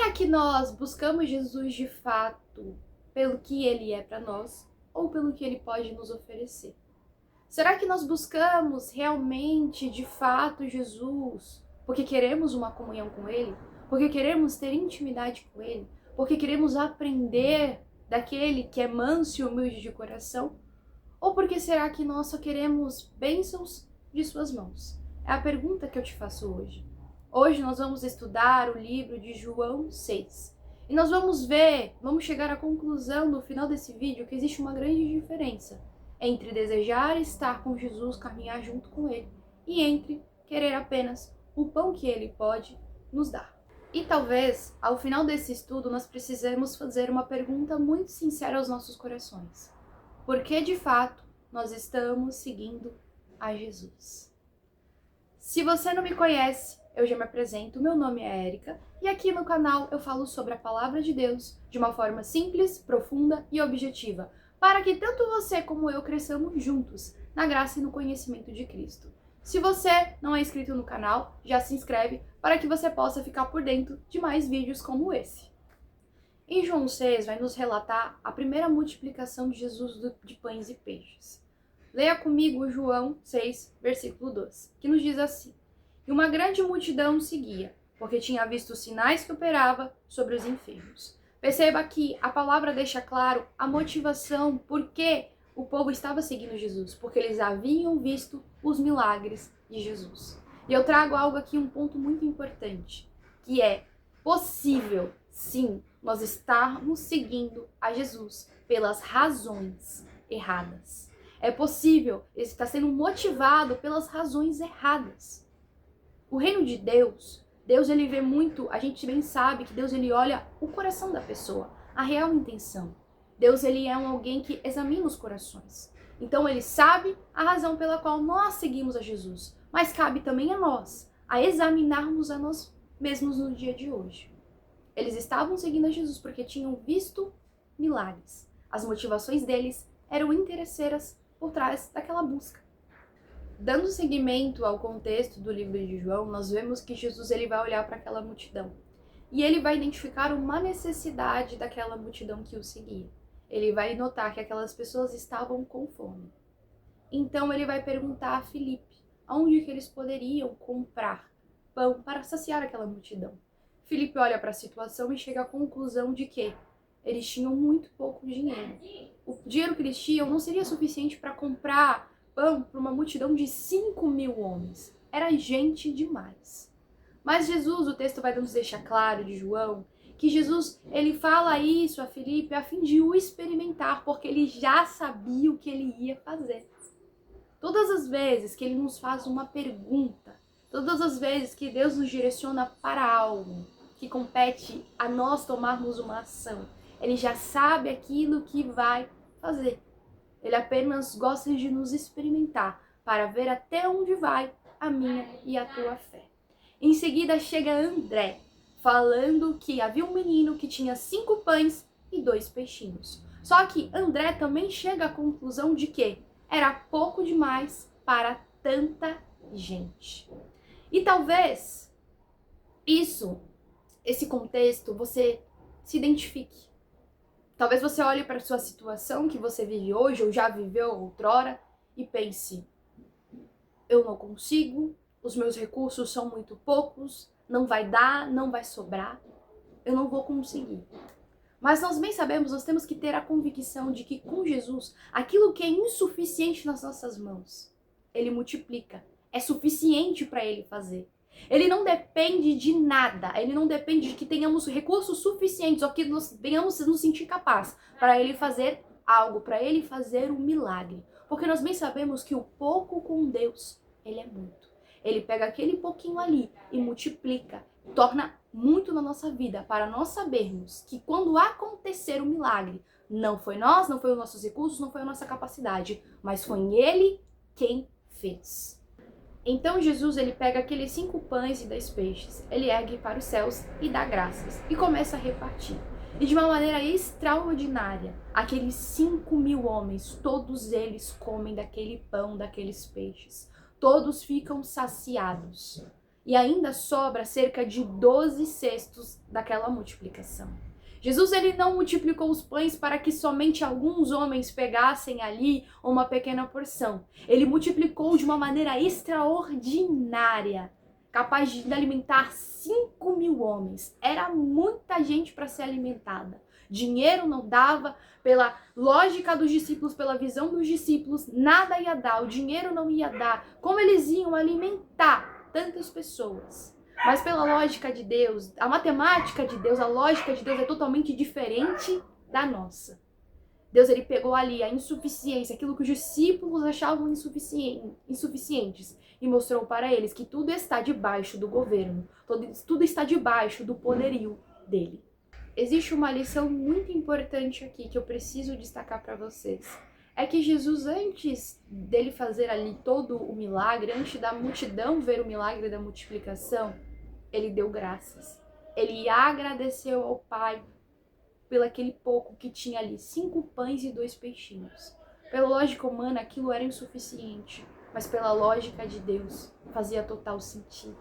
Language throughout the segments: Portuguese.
Será que nós buscamos Jesus de fato pelo que ele é para nós ou pelo que ele pode nos oferecer? Será que nós buscamos realmente, de fato, Jesus porque queremos uma comunhão com ele? Porque queremos ter intimidade com ele? Porque queremos aprender daquele que é manso e humilde de coração? Ou porque será que nós só queremos bênçãos de suas mãos? É a pergunta que eu te faço hoje. Hoje nós vamos estudar o livro de João 6. E nós vamos chegar à conclusão no final desse vídeo que existe uma grande diferença entre desejar estar com Jesus, caminhar junto com ele, e entre querer apenas o pão que ele pode nos dar. E talvez, ao final desse estudo, nós precisemos fazer uma pergunta muito sincera aos nossos corações. Por que, de fato, nós estamos seguindo a Jesus? Se você não me conhece, eu já me apresento, meu nome é Érica, e aqui no canal eu falo sobre a Palavra de Deus de uma forma simples, profunda e objetiva, para que tanto você como eu cresçamos juntos na graça e no conhecimento de Cristo. Se você não é inscrito no canal, já se inscreve para que você possa ficar por dentro de mais vídeos como esse. Em João 6 vai nos relatar a primeira multiplicação de Jesus de pães e peixes. Leia comigo João 6, versículo 2, que nos diz assim: E uma grande multidão o seguia, porque tinha visto os sinais que operava sobre os enfermos. Perceba que a palavra deixa claro a motivação por que o povo estava seguindo Jesus, porque eles haviam visto os milagres de Jesus. E eu trago algo aqui, um ponto muito importante, que é possível, sim, nós estarmos seguindo a Jesus pelas razões erradas. É possível estar sendo motivado pelas razões erradas. O reino de Deus ele vê muito, a gente bem sabe que Deus ele olha o coração da pessoa, a real intenção. Deus ele é alguém que examina os corações. Então ele sabe a razão pela qual nós seguimos a Jesus, mas cabe também a nós a examinarmos a nós mesmos no dia de hoje. Eles estavam seguindo a Jesus porque tinham visto milagres. As motivações deles eram interesseiras por trás daquela busca. Dando seguimento ao contexto do livro de João, nós vemos que Jesus ele vai olhar para aquela multidão e ele vai identificar uma necessidade daquela multidão que o seguia. Ele vai notar que aquelas pessoas estavam com fome. Então ele vai perguntar a Filipe onde que eles poderiam comprar pão para saciar aquela multidão. Filipe olha para a situação e chega à conclusão de que eles tinham muito pouco dinheiro. O dinheiro que eles tinham não seria suficiente para comprar pão para uma multidão de 5.000 homens. Era gente demais. Mas Jesus, o texto vai nos deixar claro de João, que Jesus ele fala isso a Filipe a fim de o experimentar, porque ele já sabia o que ele ia fazer. Todas as vezes que ele nos faz uma pergunta, todas as vezes que Deus nos direciona para algo que compete a nós tomarmos uma ação, ele já sabe aquilo que vai fazer. Ele apenas gosta de nos experimentar para ver até onde vai a minha e a tua fé. Em seguida chega André, falando que havia um menino que tinha 5 pães e 2 peixinhos. Só que André também chega à conclusão de que era pouco demais para tanta gente. E talvez esse contexto, você se identifique. Talvez você olhe para a sua situação que você vive hoje ou já viveu outrora e pense: eu não consigo, os meus recursos são muito poucos, não vai dar, não vai sobrar, eu não vou conseguir. Mas nós bem sabemos, nós temos que ter a convicção de que com Jesus, aquilo que é insuficiente nas nossas mãos, ele multiplica, é suficiente para ele fazer. Ele não depende de nada, ele não depende de que tenhamos recursos suficientes ou que nós venhamos nos sentir capazes para ele fazer algo, para ele fazer um milagre. Porque nós bem sabemos que o pouco com Deus, ele é muito. Ele pega aquele pouquinho ali e multiplica, torna muito na nossa vida, para nós sabermos que quando acontecer o milagre, não foi nós, não foi os nossos recursos, não foi a nossa capacidade, mas foi ele quem fez. Então Jesus ele pega aqueles 5 pães e 10 peixes, ele ergue para os céus e dá graças e começa a repartir. E de uma maneira extraordinária, aqueles 5.000 homens, todos eles comem daquele pão, daqueles peixes. Todos ficam saciados. E ainda sobra cerca de 12 cestos daquela multiplicação. Jesus ele não multiplicou os pães para que somente alguns homens pegassem ali uma pequena porção. Ele multiplicou de uma maneira extraordinária, capaz de alimentar 5.000 homens. Era muita gente para ser alimentada. Dinheiro não dava, pela lógica dos discípulos, pela visão dos discípulos, nada ia dar, o dinheiro não ia dar. Como eles iam alimentar tantas pessoas? Mas pela lógica de Deus, a matemática de Deus, a lógica de Deus é totalmente diferente da nossa. Deus ele pegou ali a insuficiência, aquilo que os discípulos achavam insuficientes, e mostrou para eles que tudo está debaixo do governo, tudo está debaixo do poderio dele. Existe uma lição muito importante aqui que eu preciso destacar para vocês. É que Jesus, antes dele fazer ali todo o milagre, antes da multidão ver o milagre da multiplicação, ele deu graças. Ele agradeceu ao Pai pelo aquele pouco que tinha ali, 5 pães e 2 peixinhos. Pela lógica humana, aquilo era insuficiente, mas pela lógica de Deus, fazia total sentido.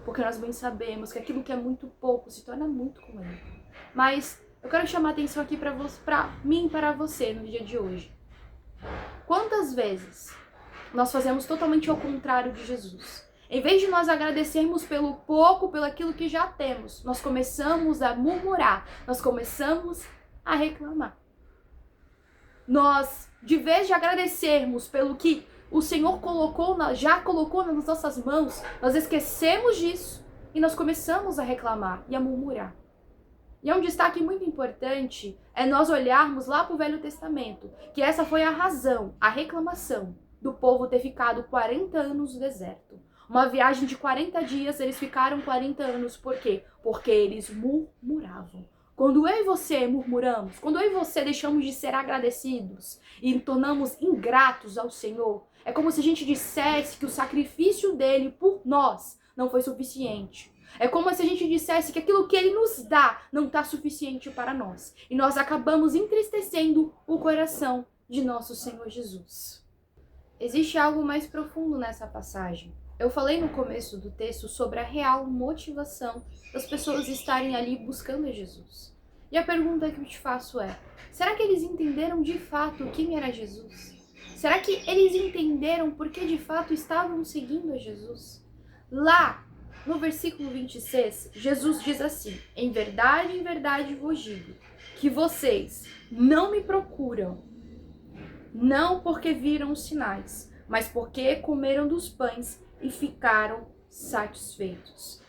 Porque nós bem sabemos que aquilo que é muito pouco se torna muito com ele. Mas eu quero chamar a atenção aqui para mim e para você no dia de hoje. Quantas vezes nós fazemos totalmente ao contrário de Jesus? Em vez de nós agradecermos pelo pouco, pelo aquilo que já temos, nós começamos a murmurar, nós começamos a reclamar. Nós, de vez de agradecermos pelo que o Senhor já colocou nas nossas mãos, nós esquecemos disso e nós começamos a reclamar e a murmurar. E é um destaque muito importante é nós olharmos lá para o Velho Testamento, que essa foi a razão, a reclamação do povo ter ficado 40 anos no deserto. Uma viagem de 40 dias, eles ficaram 40 anos. Por quê? Porque eles murmuravam. Quando eu e você murmuramos, quando eu e você deixamos de ser agradecidos e tornamos ingratos ao Senhor, é como se a gente dissesse que o sacrifício dele por nós não foi suficiente. É como se a gente dissesse que aquilo que ele nos dá não está suficiente para nós. E nós acabamos entristecendo o coração de nosso Senhor Jesus. Existe algo mais profundo nessa passagem. Eu falei no começo do texto sobre a real motivação das pessoas estarem ali buscando a Jesus. E a pergunta que eu te faço é, será que eles entenderam de fato quem era Jesus? Será que eles entenderam por que de fato estavam seguindo a Jesus? Lá, no versículo 26, Jesus diz assim, em verdade vos digo, que vocês não me procuram, não porque viram os sinais, mas porque comeram dos pães e ficaram satisfeitos.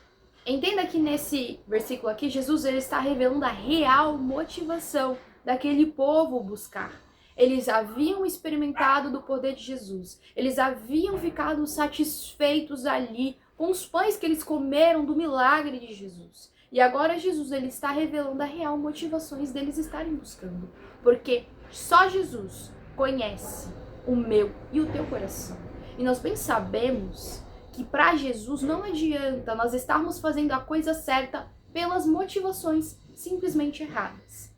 Entenda que nesse versículo aqui, Jesus ele está revelando a real motivação daquele povo buscar. Eles haviam experimentado do poder de Jesus. Eles haviam ficado satisfeitos ali com os pães que eles comeram do milagre de Jesus. E agora Jesus ele está revelando a real motivações deles estarem buscando. Porque só Jesus conhece o meu e o teu coração. E nós bem sabemos que para Jesus não adianta nós estarmos fazendo a coisa certa pelas motivações simplesmente erradas.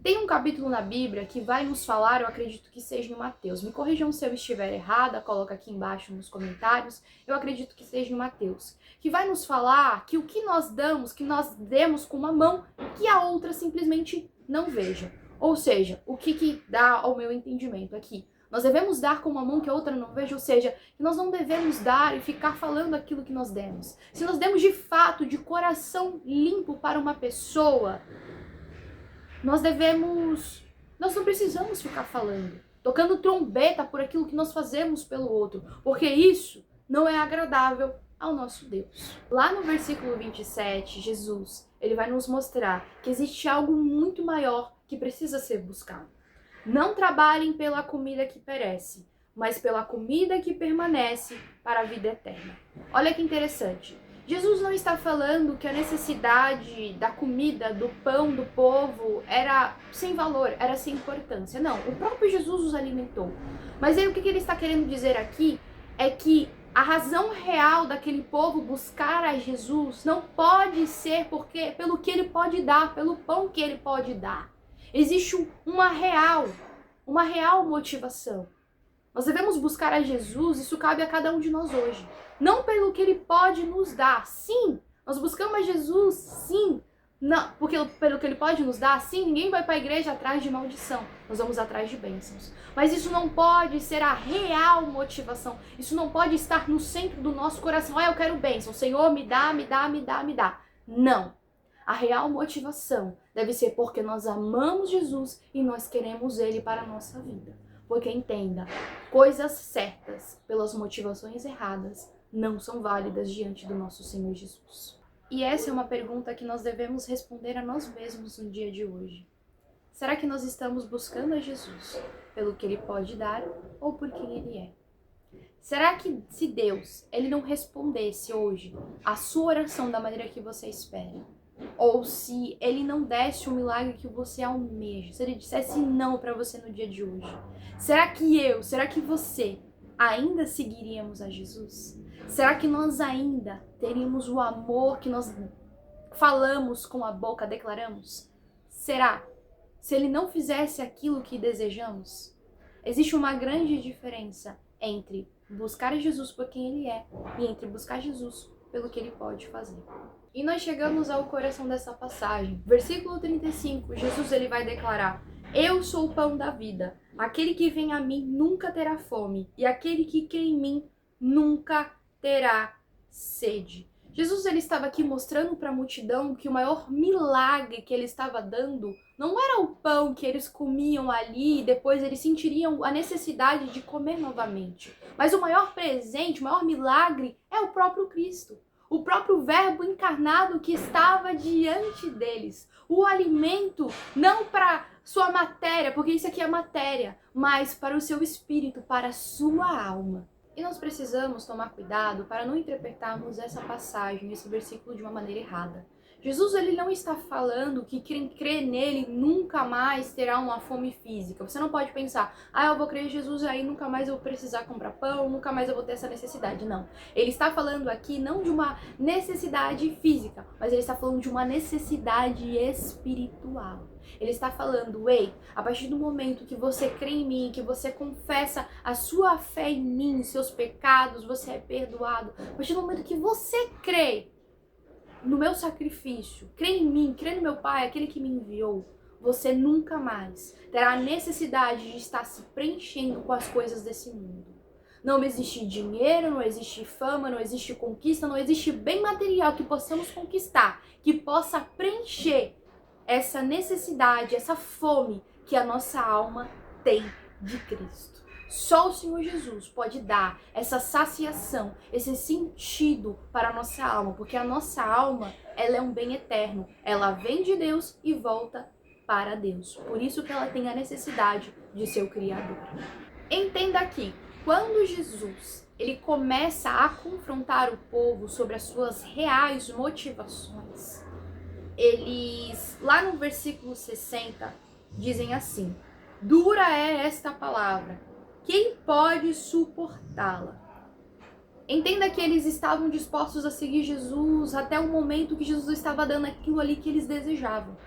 Tem um capítulo na Bíblia que vai nos falar, eu acredito que seja em Mateus. Me corrijam se eu estiver errada, coloca aqui embaixo nos comentários. Eu acredito que seja em Mateus. Que vai nos falar que o que nós damos, que nós demos com uma mão, que a outra simplesmente não veja. Ou seja, o que dá ao meu entendimento aqui? Nós devemos dar com uma mão que a outra não veja, ou seja, que nós não devemos dar e ficar falando aquilo que nós demos. Se nós demos de fato, de coração limpo para uma pessoa, nós não precisamos ficar falando, tocando trombeta por aquilo que nós fazemos pelo outro, porque isso não é agradável ao nosso Deus. Lá no versículo 27, Jesus, ele vai nos mostrar que existe algo muito maior que precisa ser buscado. Não trabalhem pela comida que perece, mas pela comida que permanece para a vida eterna. Olha que interessante. Jesus não está falando que a necessidade da comida, do pão do povo era sem valor, era sem importância. Não, o próprio Jesus os alimentou. Mas aí o que ele está querendo dizer aqui é que a razão real daquele povo buscar a Jesus não pode ser pelo que ele pode dar, pelo pão que ele pode dar. Existe uma real motivação. Nós devemos buscar a Jesus, isso cabe a cada um de nós hoje. não pelo que ele pode nos dar. Sim, nós buscamos a Jesus, sim, não, porque pelo que ele pode nos dar, sim, ninguém vai para a igreja atrás de maldição. Nós vamos atrás de bênçãos. Mas isso não pode ser a real motivação. Isso não pode estar no centro do nosso coração. Ah, eu quero bênção. Senhor, me dá, me dá, me dá, me dá. Não. A real motivação deve ser porque nós amamos Jesus e nós queremos Ele para a nossa vida. Porque entenda, coisas certas pelas motivações erradas não são válidas diante do nosso Senhor Jesus. E essa é uma pergunta que nós devemos responder a nós mesmos no dia de hoje. Será que nós estamos buscando a Jesus pelo que Ele pode dar ou por quem Ele é? Será que se Deus Ele não respondesse hoje a sua oração da maneira que você espera, ou se Ele não desse o milagre que você almeja, se Ele dissesse não para você no dia de hoje, será que você ainda seguiríamos a Jesus? Será que nós ainda teríamos o amor que nós falamos com a boca, declaramos? Será? Se Ele não fizesse aquilo que desejamos? Existe uma grande diferença entre buscar Jesus por quem Ele é e entre buscar Jesus pelo que Ele pode fazer. E nós chegamos ao coração dessa passagem. Versículo 35, Jesus ele vai declarar: eu sou o pão da vida. Aquele que vem a mim nunca terá fome, e aquele que crê em mim nunca terá sede. Jesus ele estava aqui mostrando para a multidão que o maior milagre que ele estava dando não era o pão que eles comiam ali e depois eles sentiriam a necessidade de comer novamente. Mas o maior presente, o maior milagre é o próprio Cristo. O próprio Verbo encarnado que estava diante deles. O alimento não para sua matéria, porque isso aqui é matéria, mas para o seu espírito, para a sua alma. E nós precisamos tomar cuidado para não interpretarmos essa passagem, esse versículo de uma maneira errada. Jesus ele não está falando que quem crê nele nunca mais terá uma fome física. Você não pode pensar, eu vou crer em Jesus e aí nunca mais eu vou precisar comprar pão, nunca mais eu vou ter essa necessidade. Não. Ele está falando aqui não de uma necessidade física, mas ele está falando de uma necessidade espiritual. Ele está falando, a partir do momento que você crê em mim, que você confessa a sua fé em mim, seus pecados, você é perdoado. A partir do momento que você crê no meu sacrifício, crê em mim, crê no meu Pai, aquele que me enviou, você nunca mais terá a necessidade de estar se preenchendo com as coisas desse mundo. Não existe dinheiro, não existe fama, não existe conquista, não existe bem material que possamos conquistar, que possa preencher essa necessidade, essa fome que a nossa alma tem de Cristo. Só o Senhor Jesus pode dar essa saciação, esse sentido para a nossa alma, porque a nossa alma, ela é um bem eterno. Ela vem de Deus e volta para Deus. Por isso que ela tem a necessidade de seu Criador. Entenda aqui, quando Jesus ele começa a confrontar o povo sobre as suas reais motivações, eles, lá no versículo 60, dizem assim: dura é esta palavra, quem pode suportá-la? Entenda que eles estavam dispostos a seguir Jesus até o momento que Jesus estava dando aquilo ali que eles desejavam.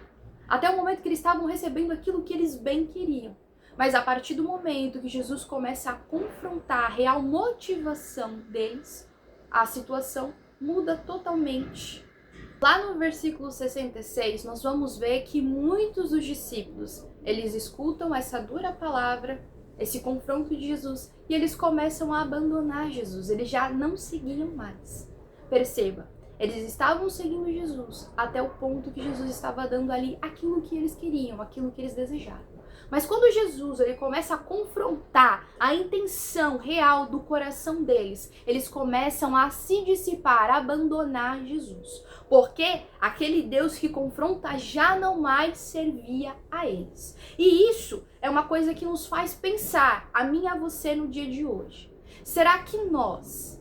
Até o momento que eles estavam recebendo aquilo que eles bem queriam. Mas a partir do momento que Jesus começa a confrontar a real motivação deles, a situação muda totalmente. Lá no versículo 66, nós vamos ver que muitos dos discípulos, eles escutam essa dura palavra, esse confronto de Jesus, e eles começam a abandonar Jesus, eles já não seguiam mais. Perceba, eles estavam seguindo Jesus até o ponto que Jesus estava dando ali aquilo que eles queriam, aquilo que eles desejavam. Mas quando Jesus ele começa a confrontar a intenção real do coração deles, eles começam a se dissipar, a abandonar Jesus. Porque aquele Deus que confronta já não mais servia a eles. E isso é uma coisa que nos faz pensar, a mim e a você no dia de hoje. Será que nós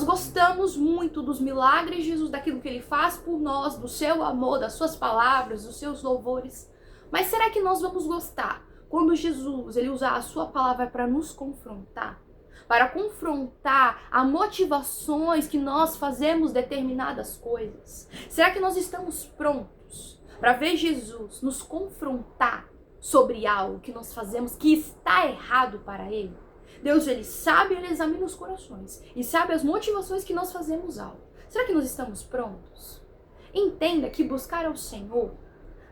gostamos muito dos milagres de Jesus, daquilo que Ele faz por nós, do seu amor, das suas palavras, dos seus louvores? Mas será que nós vamos gostar quando Jesus ele usar a sua palavra para nos confrontar? Para confrontar as motivações que nós fazemos determinadas coisas? Será que nós estamos prontos para ver Jesus nos confrontar sobre algo que nós fazemos que está errado para Ele? Deus, ele sabe, ele examina os corações e sabe as motivações que nós fazemos algo. Será que nós estamos prontos? Entenda que buscar ao Senhor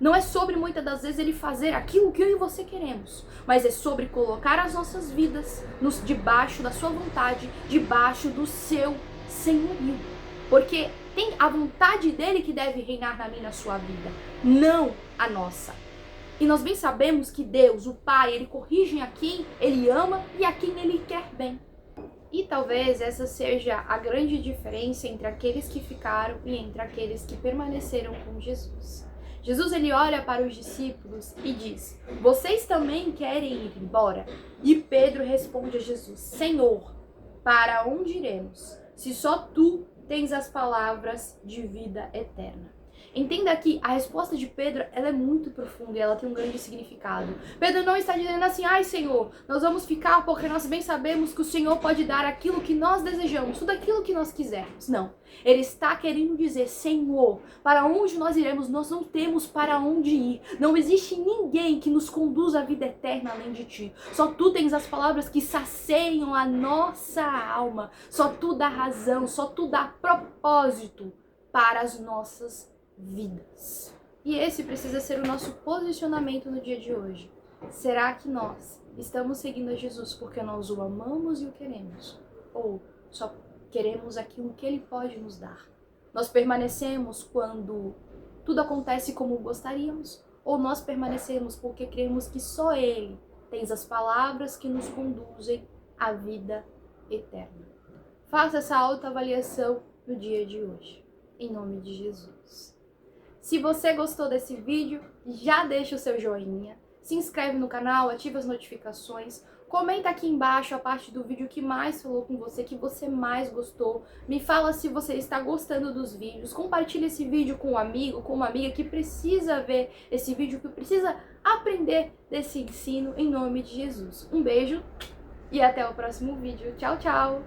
não é sobre, muitas das vezes, ele fazer aquilo que eu e você queremos, mas é sobre colocar as nossas vidas debaixo da sua vontade, debaixo do seu senhorio. Porque tem a vontade dele que deve reinar na minha e na sua vida, não a nossa. E nós bem sabemos que Deus, o Pai, ele corrige a quem ele ama e a quem ele quer bem. E talvez essa seja a grande diferença entre aqueles que ficaram e entre aqueles que permaneceram com Jesus. Jesus, ele olha para os discípulos e diz: vocês também querem ir embora? E Pedro responde a Jesus: Senhor, para onde iremos? Se só tu tens as palavras de vida eterna. Entenda que a resposta de Pedro, ela é muito profunda e ela tem um grande significado. Pedro não está dizendo assim: ai Senhor, nós vamos ficar porque nós bem sabemos que o Senhor pode dar aquilo que nós desejamos, tudo aquilo que nós quisermos. Não. Ele está querendo dizer: Senhor, para onde nós iremos? Nós não temos para onde ir. Não existe ninguém que nos conduza à vida eterna além de ti. Só tu tens as palavras que saciam a nossa alma. Só tu dá razão, só tu dá propósito para as nossas vidas. E esse precisa ser o nosso posicionamento no dia de hoje. Será que nós estamos seguindo a Jesus porque nós o amamos e o queremos? Ou só queremos aquilo que ele pode nos dar? Nós permanecemos quando tudo acontece como gostaríamos? Ou nós permanecemos porque cremos que só ele tem as palavras que nos conduzem à vida eterna? Faça essa autoavaliação no dia de hoje, em nome de Jesus. Se você gostou desse vídeo, já deixa o seu joinha, se inscreve no canal, ativa as notificações, comenta aqui embaixo a parte do vídeo que mais falou com você, que você mais gostou, me fala se você está gostando dos vídeos, compartilha esse vídeo com um amigo, com uma amiga que precisa ver esse vídeo, que precisa aprender desse ensino, em nome de Jesus. Um beijo e até o próximo vídeo. Tchau, tchau!